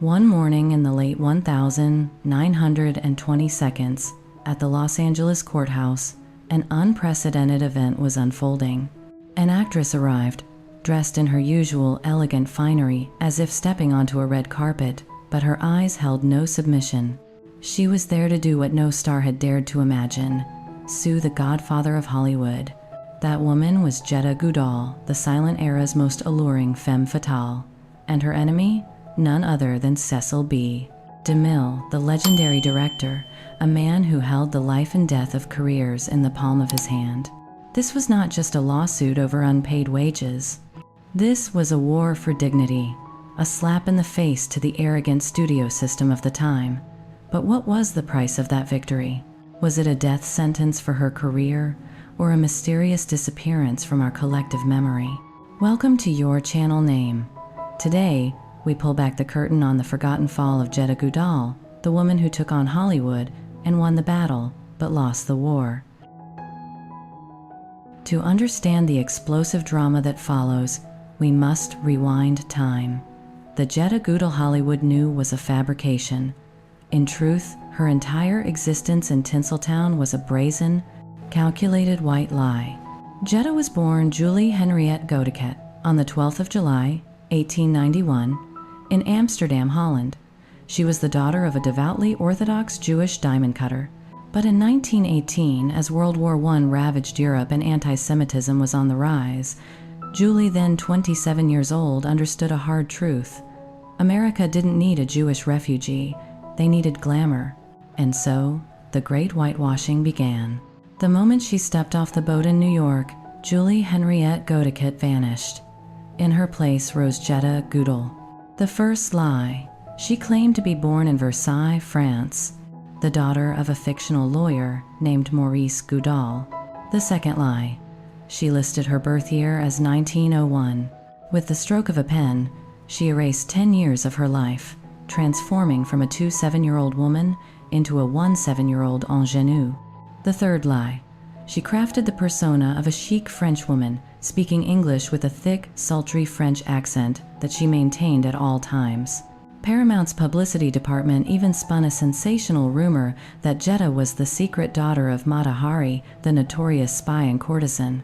One morning in the late 1920s, at the Los Angeles courthouse, an unprecedented event was unfolding. An actress arrived, dressed in her usual elegant finery as if stepping onto a red carpet, but her eyes held no submission. She was there to do what no star had dared to imagine: sue the godfather of Hollywood. That woman was Jetta Goudal, the silent era's most alluring femme fatale. And her enemy? None other than Cecil B. DeMille, the legendary director, a man who held the life and death of careers in the palm of his hand. This was not just a lawsuit over unpaid wages. This was a war for dignity, a slap in the face to the arrogant studio system of the time. But what was the price of that victory? Was it a death sentence for her career, or a mysterious disappearance from our collective memory? Welcome to Your Channel Name. Today, we pull back the curtain on the forgotten fall of Jetta Goudal, the woman who took on Hollywood and won the battle, but lost the war. To understand the explosive drama that follows, we must rewind time. The Jetta Goudal Hollywood knew was a fabrication. In truth, her entire existence in Tinseltown was a brazen, calculated white lie. Jetta was born Julie Henriette Goudal on the 12th of July, 1891, in Amsterdam, Holland. She was the daughter of a devoutly Orthodox Jewish diamond cutter. But in 1918, as World War I ravaged Europe and anti-Semitism was on the rise, Julie, then 27 years old, understood a hard truth. America didn't need a Jewish refugee. They needed glamour. And so, the Great Whitewashing began. The moment she stepped off the boat in New York, Julie Henriette Goudal vanished. In her place rose Jetta Goudal. The first lie: she claimed to be born in Versailles, France, the daughter of a fictional lawyer named Maurice Goudal. The second lie: she listed her birth year as 1901. With the stroke of a pen, she erased 10 years of her life, transforming from a 27-year-old woman into a 17-year-old ingenue. The third lie: she crafted the persona of a chic French woman, speaking English with a thick, sultry French accent that she maintained at all times. Paramount's publicity department even spun a sensational rumor that Jetta was the secret daughter of Mata Hari, the notorious spy and courtesan.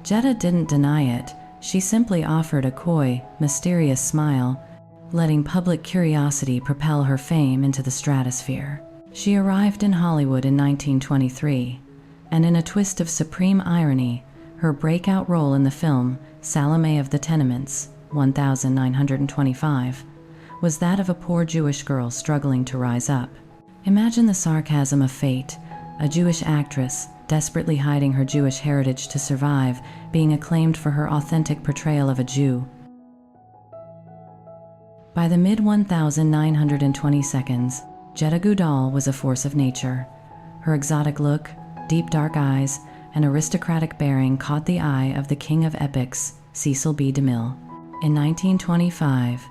Jetta didn't deny it. She simply offered a coy, mysterious smile, letting public curiosity propel her fame into the stratosphere. She arrived in Hollywood in 1923, and in a twist of supreme irony, her breakout role in the film Salome of the Tenements, 1925, was that of a poor Jewish girl struggling to rise up. Imagine the sarcasm of fate: a Jewish actress, desperately hiding her Jewish heritage to survive, being acclaimed for her authentic portrayal of a Jew. By the mid-1920s, Jetta Goudal was a force of nature. Her exotic look, deep dark eyes, and aristocratic bearing caught the eye of the king of epics, Cecil B. DeMille. In 1925,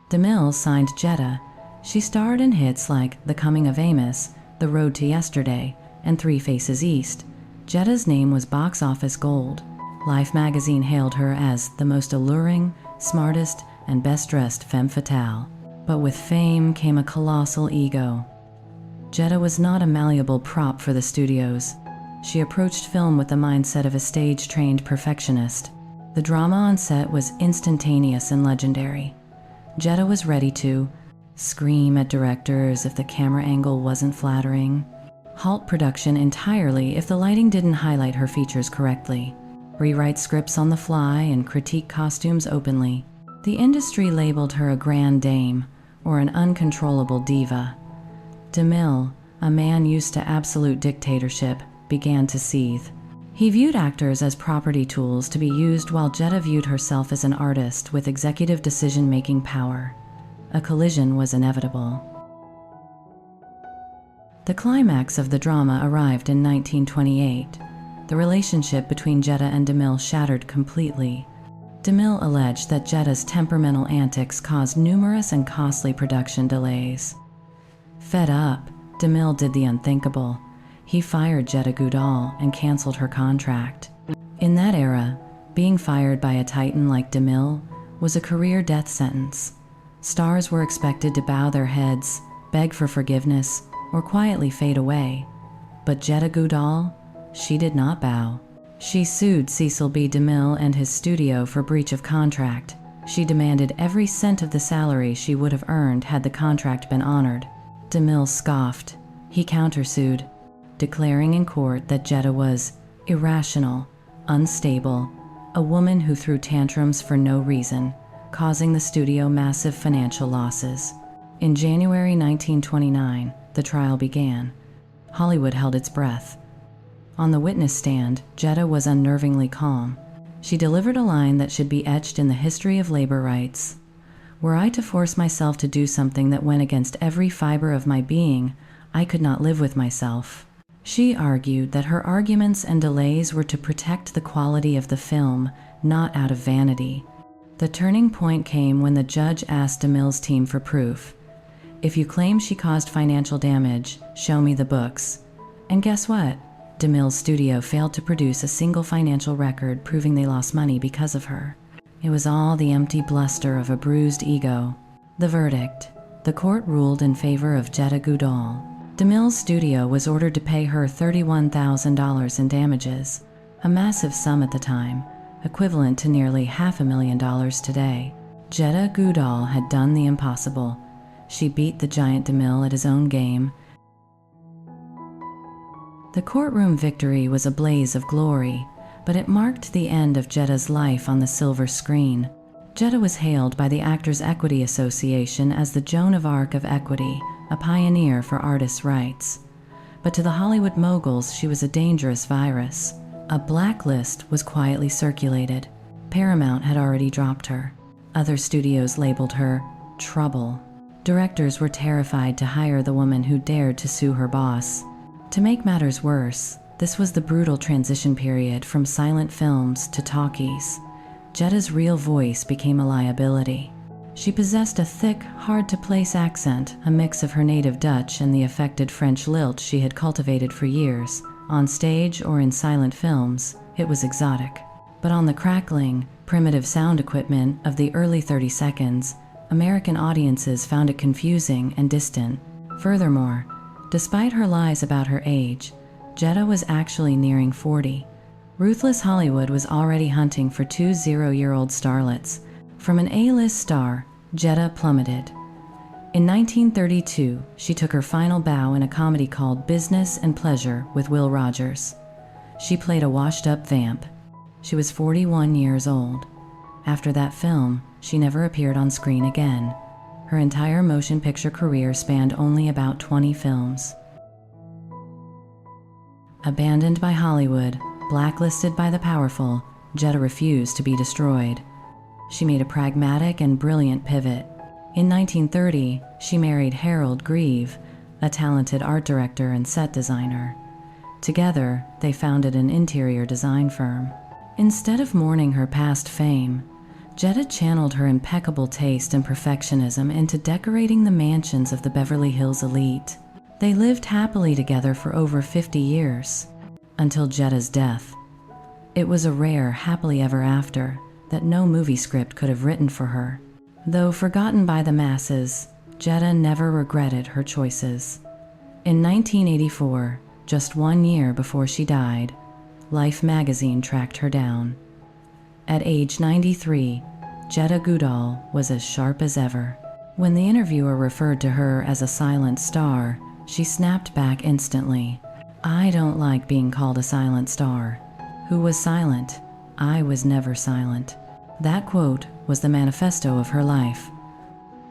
DeMille signed Jetta. She starred in hits like The Coming of Amos, The Road to Yesterday, and Three Faces East. Jetta's name was box office gold. Life magazine hailed her as the most alluring, smartest, and best-dressed femme fatale. But with fame came a colossal ego. Jetta was not a malleable prop for the studios. She approached film with the mindset of a stage-trained perfectionist. The drama on set was instantaneous and legendary. Jetta was ready to scream at directors if the camera angle wasn't flattering, halt production entirely if the lighting didn't highlight her features correctly, rewrite scripts on the fly, and critique costumes openly. The industry labeled her a grande dame, or an uncontrollable diva. DeMille, a man used to absolute dictatorship, began to seethe. He viewed actors as property tools to be used, while Jetta viewed herself as an artist with executive decision-making power. A collision was inevitable. The climax of the drama arrived in 1928. The relationship between Jetta and DeMille shattered completely. DeMille alleged that Jetta's temperamental antics caused numerous and costly production delays. Fed up, DeMille did the unthinkable. He fired Jetta Goudal and canceled her contract. In that era, being fired by a titan like DeMille was a career death sentence. Stars were expected to bow their heads, beg for forgiveness, or quietly fade away. But Jetta Goudal, she did not bow. She sued Cecil B. DeMille and his studio for breach of contract. She demanded every cent of the salary she would have earned had the contract been honored. DeMille scoffed. He countersued, declaring in court that Jetta was irrational, unstable, a woman who threw tantrums for no reason, causing the studio massive financial losses. In January 1929, the trial began. Hollywood held its breath. On the witness stand, Jetta was unnervingly calm. She delivered a line that should be etched in the history of labor rights. Were I to force myself to do something that went against every fiber of my being, I could not live with myself. She argued that her arguments and delays were to protect the quality of the film, not out of vanity. The turning point came when the judge asked DeMille's team for proof. If you claim she caused financial damage, show me the books. And guess what? DeMille's studio failed to produce a single financial record proving they lost money because of her. It was all the empty bluster of a bruised ego. The verdict. The court ruled in favor of Jetta Goudal. DeMille's studio was ordered to pay her $31,000 in damages, a massive sum at the time, equivalent to nearly $500,000 today. Jetta Goudal had done the impossible. She beat the giant DeMille at his own game. The courtroom victory was a blaze of glory, but it marked the end of Jetta's life on the silver screen. Jetta was hailed by the Actors' Equity Association as the Joan of Arc of equity, a pioneer for artists' rights. But to the Hollywood moguls, she was a dangerous virus. A blacklist was quietly circulated. Paramount had already dropped her. Other studios labeled her trouble. Directors were terrified to hire the woman who dared to sue her boss. To make matters worse, this was the brutal transition period from silent films to talkies. Jetta's real voice became a liability. She possessed a thick, hard-to-place accent, a mix of her native Dutch and the affected French lilt she had cultivated for years. On stage or in silent films, it was exotic. But on the crackling, primitive sound equipment of the early 30 seconds, American audiences found it confusing and distant. Furthermore, despite her lies about her age, Jetta was actually nearing 40. Ruthless Hollywood was already hunting for two 0-year-old starlets. From an A-list star, Jetta plummeted. In 1932, she took her final bow in a comedy called Business and Pleasure with Will Rogers. She played a washed-up vamp. She was 41 years old. After that film, she never appeared on screen again. Her entire motion picture career spanned only about 20 films. Abandoned by Hollywood, blacklisted by the powerful, Jetta refused to be destroyed. She made a pragmatic and brilliant pivot. In 1930, she married Harold Grieve, a talented art director and set designer. Together, they founded an interior design firm. Instead of mourning her past fame, Jetta channeled her impeccable taste and perfectionism into decorating the mansions of the Beverly Hills elite. They lived happily together for over 50 years, until Jetta's death. It was a rare happily ever after that no movie script could have written for her. Though forgotten by the masses, Jetta never regretted her choices. In 1984, just 1 year before she died, Life magazine tracked her down. At age 93, Jetta Goudal was as sharp as ever. When the interviewer referred to her as a silent star, she snapped back instantly. "I don't like being called a silent star. Who was silent? I was never silent." That quote was the manifesto of her life.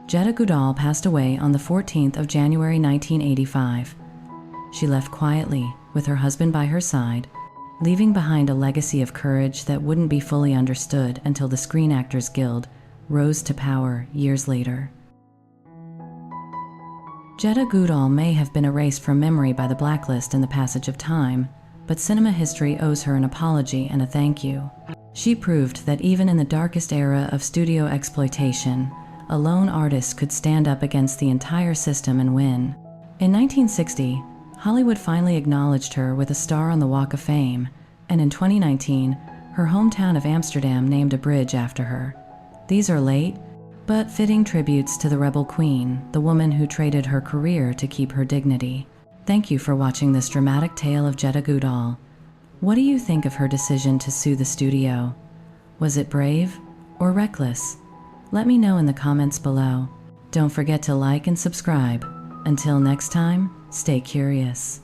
Jetta Goudal passed away on the 14th of January 1985. She left quietly, with her husband by her side, leaving behind a legacy of courage that wouldn't be fully understood until the Screen Actors Guild rose to power years later. Jetta Goudal may have been erased from memory by the blacklist in the passage of time, but cinema history owes her an apology and a thank you. She proved that even in the darkest era of studio exploitation, a lone artist could stand up against the entire system and win. In 1960, Hollywood finally acknowledged her with a star on the Walk of Fame, and in 2019, her hometown of Amsterdam named a bridge after her. These are late, but fitting tributes to the rebel queen, the woman who traded her career to keep her dignity. Thank you for watching this dramatic tale of Jetta Goudal. What do you think of her decision to sue the studio? Was it brave or reckless? Let me know in the comments below. Don't forget to like and subscribe. Until next time, stay curious.